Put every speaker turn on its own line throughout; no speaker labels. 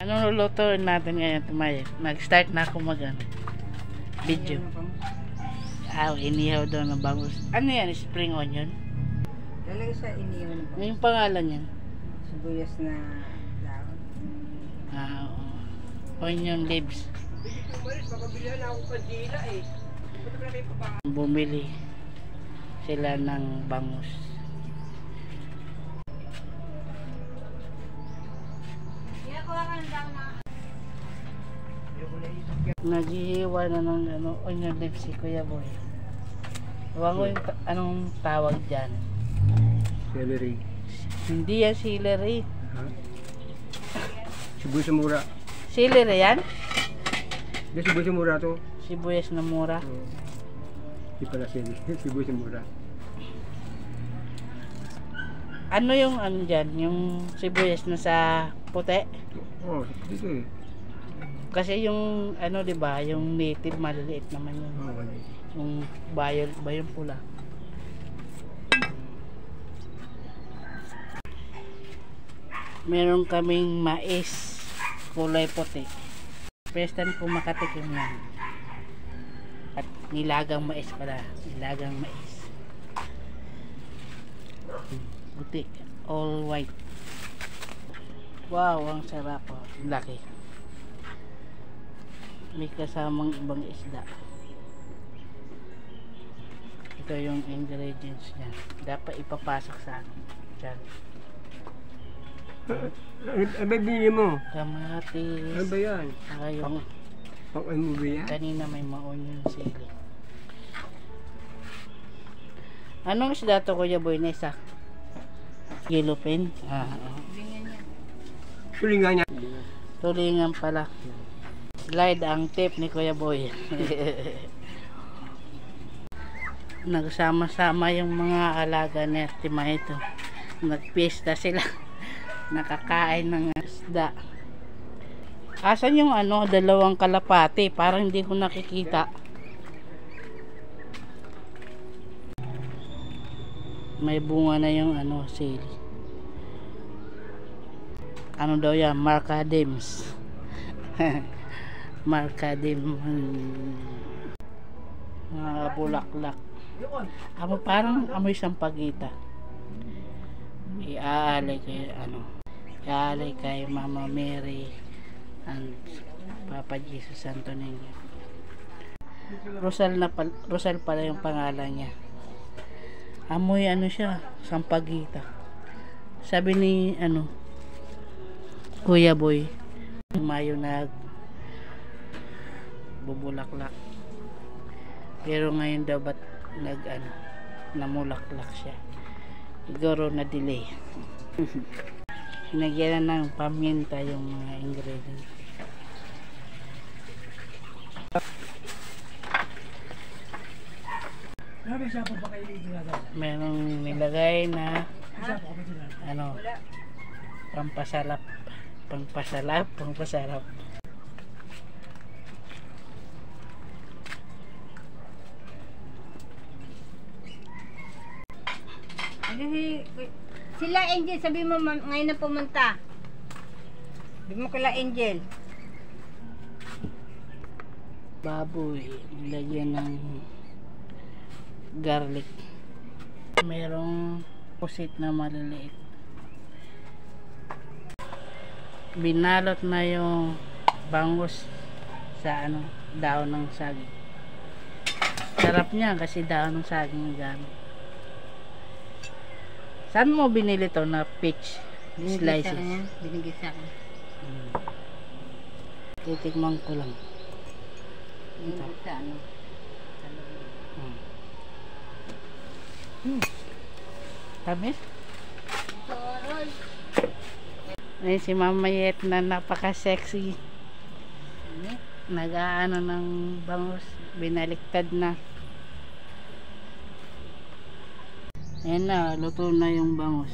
Anong lulutuin natin ngayon, Tumay? Nag-start na ako video. Inihaw daw na bangus. Ano yan? Spring onion?
Talaga siya inihaw na bangus.
Yung pangalan yan?
Sibuyas na dahon.
Oo. Onion leaves. Bumili sila ng bangus. Naghihiwa na ng onion leaves si Kuya Boy. Ewan ko yung anong tawag dyan.
Celery.
Hindi yan celery.
Ha? Sibuyas na mura.
Celery yan?
Hindi, sibuyas na mura to.
Sibuyas na mura.
Hindi pala celery. Sibuyas na mura.
Ano yung ano dyan? Yung sibuyas na sa puti?
Oo, dito eh.
Kasi yung ano, di ba, yung native maliliit naman yun. Yung bayong pula. Meron kaming mais kulay puti. First time ko makatikim yan. At nilagang mais pala. Nilagang mais. Puti. All white. Wow, ang sarap po. Laki. May kasamang ibang isda. Ito yung ingredients niya. Dapat ipapasok sa akin. Diyan.
Ano ba binili mo?
Kamatis.
Ano ba yan?
Saka yung
Ano mo ba yan?
kanina may ma-onion sili. Anong isda to, Kuya Boy? Na isa? Yellowfin?
Sulingan niya.
Tulingan pala. Slide ang tip ni Kuya Boy. Nagsama-sama yung mga alaga ni Tima ito. Nagpista sila. Nakakain ng isda. Asan yung ano, dalawang kalapati? Parang hindi ko nakikita. May bunga na yung ano, sili. Ano daw yan? Marcadims. Marcadim. Mga bulaklak. Parang amoy sampagita. Iaalay kay ano, iaalay kay Mama Mary and Papa Jesus Santo Niño. Rosal pala yung pangalan niya. Amoy ano siya, sampagita. Sabi ni ano, Kuya Boy, Mayo bubulaklak. Pero ngayon daw ba't namulaklak siya. Siguro na delay. Hinagyan na ng paminta yung mga ingredients. Merong nilagay na ano, pampasarap.
Sila Angel, sabi mo ngayon na pumunta. Sabi mo kila Angel.
Baboy, nilagyan ng garlic. Merong pusit na maliliit. Binalot na yung bangus sa ano, daon ng saging. Sarap niya kasi daon ng saging yung gamit. Saan mo binili to na peach slices?
Binigay sa akin.
Titikman ko lang.
Binigay sa ano?
Tamis? Ay, si Mama Yet na napaka-sexy. Nag-aano ng bangus. Binaliktad na. Ayan na, luto na yung bangus.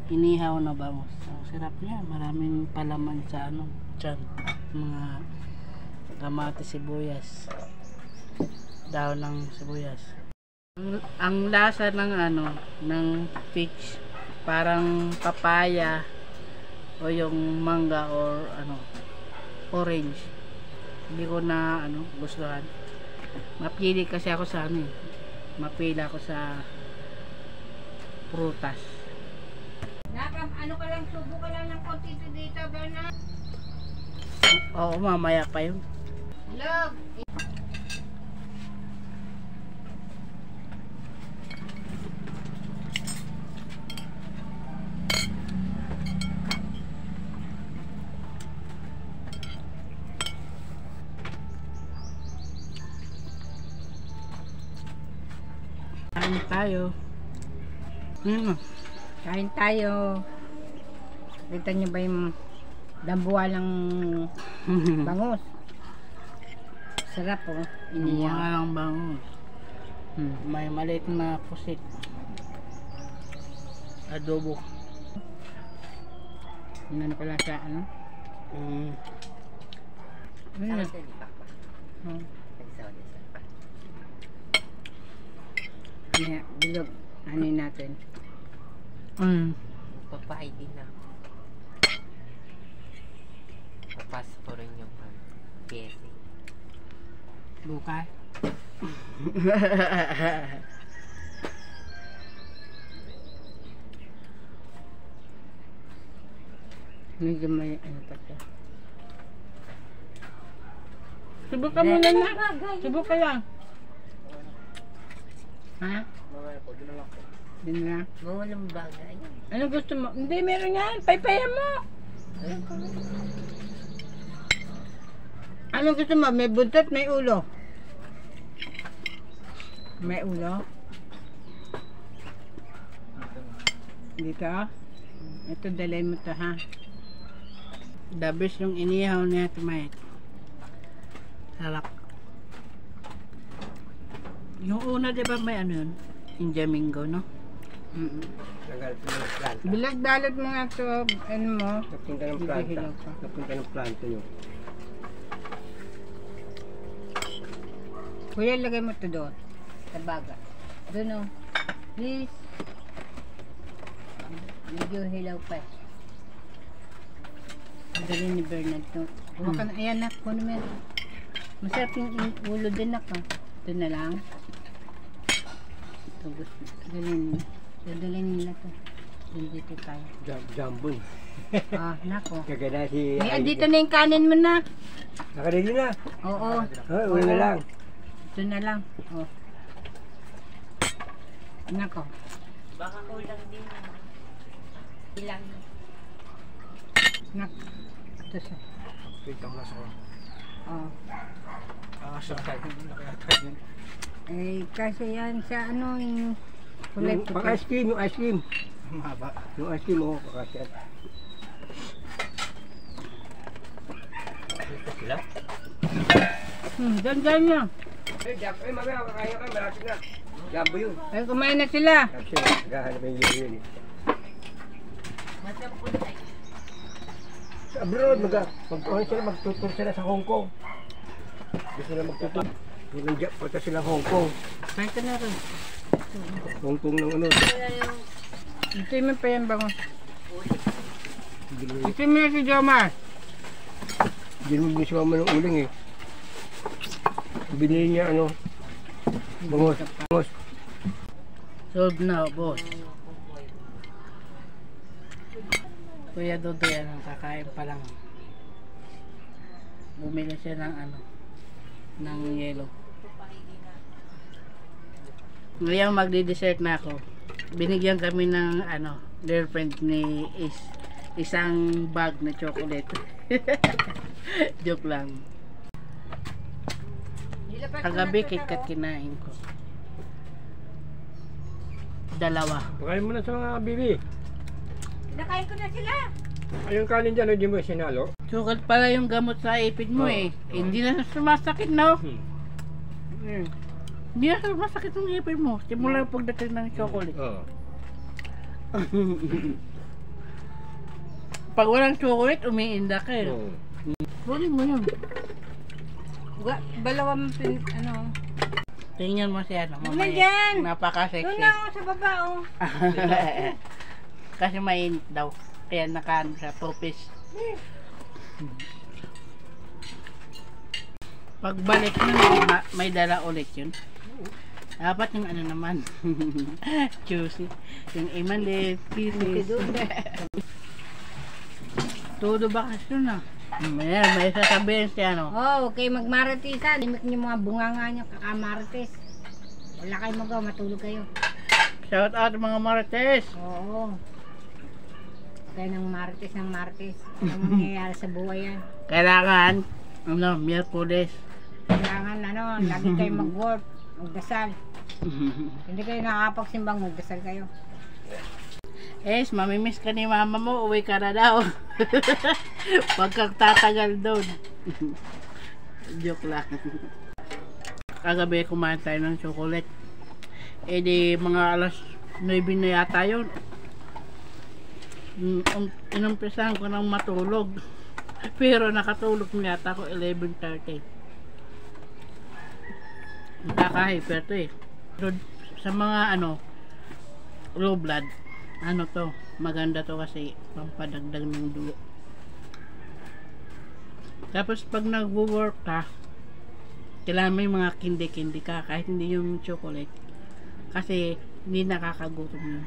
Inihaw na bangus. Ang sarap niya. Maraming palaman sa ano, tiyan. Mga kamatis, sibuyas. Daon ng sibuyas. Ang lasa ng ano, ng peach, parang papaya o yung mangga or orange. Hindi ko na gustuhan. Mapili kasi ako sa mapila ako sa prutas.
Ano ka lang, subo ka lang ng konti dito, Bernard.
Oo, mamaya pa yun.
Love.
Kain tayo.
Kain tayo. Kita niyo ba yung dambuhalang bangus? Sarap oh.
Iniyaw lang bangus. May maliit na pusit. Adobo.
Ano pala sa ano? Ano? Yeah, bilog. Ano natin?
Papay din na. Papas po rin yung PSA.
Bukay.
Medyo may ano pa siya.
Subukan mo na na. Subukan lang.
Ha? Din na.
Mawalang bagay.
Ano gusto mo? Hindi, meron yan. Paypayan mo. Ano gusto mo? May buntot, may ulo. May ulo? Dito? Ito, dalay mo to ha.
The best yung inihaw niya tumayat. Sarap. Yung una, di ba may yun? Injamingo, no?
Nagalap ng planta.
Bilag balot mo nga to, ano mo.
Napunta ng planta.
Bibihilaw ka.
Napunta ng planta yun.
Kuya, lagay mo to doon. Sa baga. Doon o. Please. Medyo hilaw pa. Galing ni Bernard to. Huwag ayan na, kuno mo yan. Masarap yung ulo din na ka. Ito na lang. Ito gusto. Dadalhin nila to. Dito tayo.
Jambon.
Ah, nako.
Kagana si...
Ay, andito na yung kanin mo na.
Nakadali na.
Oo.
Uwi na lang.
Ito na lang. Oh. Nako.
Baka kulang din. Ilang.
Nak. Ito siya.
Pitang na sa...
Oh.
Sa...
Eh, kasi yan sa ano yung kulay
Yung
puti.
ice cream, yung ice cream. Yung ice cream, oh, kakasyan.
Dito sila.
Dyan niya.
Eh, mamaya, kakain ka, malapit na. Jumbo yun.
Ay, kumain na sila.
Kasi, naghahanap yung yun eh.
Masarap po tayo.
Sa abroad, magtutur sila sa Hong Kong. Gusto nila magtutur. Punta sila Hong Kong.
Kain ka na rin.
Hong Kong ng ano.
Ito yung pa yan bango. Ito mo na si Jomar.
Hindi mo si mama ng uling eh. Binili niya ano. Bangos. Bangos.
Solve na, boss. Kuya Dodo yan, ang kakain pa lang. Bumili siya ng ng yelo. Ngayon magdi-dessert na ako. Binigyan kami ng girlfriend ni isang bag na chocolate. Joke lang. Kagabi KitKat kinain ko. 2.
Pakain mo na sa mga bibi.
Nakain ko na sila.
Ayun kanin dyan, hindi mo sinalo.
Sukat pala yung gamot sa ipid mo eh. Hindi na sumasakit, no? Hindi na sumasakit yung ipid mo. Simula yung pagdating ng chocolate.
Oo.
Pag walang chocolate, umiinda ka eh.
Oo.
Kunin mo yun.
Balawang
Tingnan mo siya,
Nandiyan!
Napaka-sexy.
Doon na ako sa baba oh.
Kasi mainit daw. Kaya nakaano siya, pupis. Pagbalik nun, may dala ulit yun. Dapat yung ano naman. Juicy. Yung imande, pilis. Todo bakasyon na. May sasabihin siya, no?
Oh, okay, magmaratisan. Limit niyo mga bunganga niyo, kakamarites. Wala kayo magawa, matulog kayo.
Shout out mga marites.
Oo. Kaya ng marites. Anong mangyayari sa buhay yan?
Kailangan, Miyerkules.
Kailangan, lagi kayo mag-work, magdasal. Hindi kayo nakakapagsimbang, magdasal kayo.
Mamimiss ka ni mama mo, uwi ka na daw. Huwag kang tatagal doon. Joke lang. Kagabi kumain tayo ng chocolate. Di mga alas 9 na yata yun. Inumpisahan ko ng matulog. Pero nakatulog na yata ako 11:30. Nakaka-hyper to eh. Pero sa mga low blood, to, maganda to kasi pampadagdag ng dugo. Tapos pag nag-work ka, kailangan may mga kindi-kindi ka kahit hindi yung chocolate kasi hindi nakakagutom yun.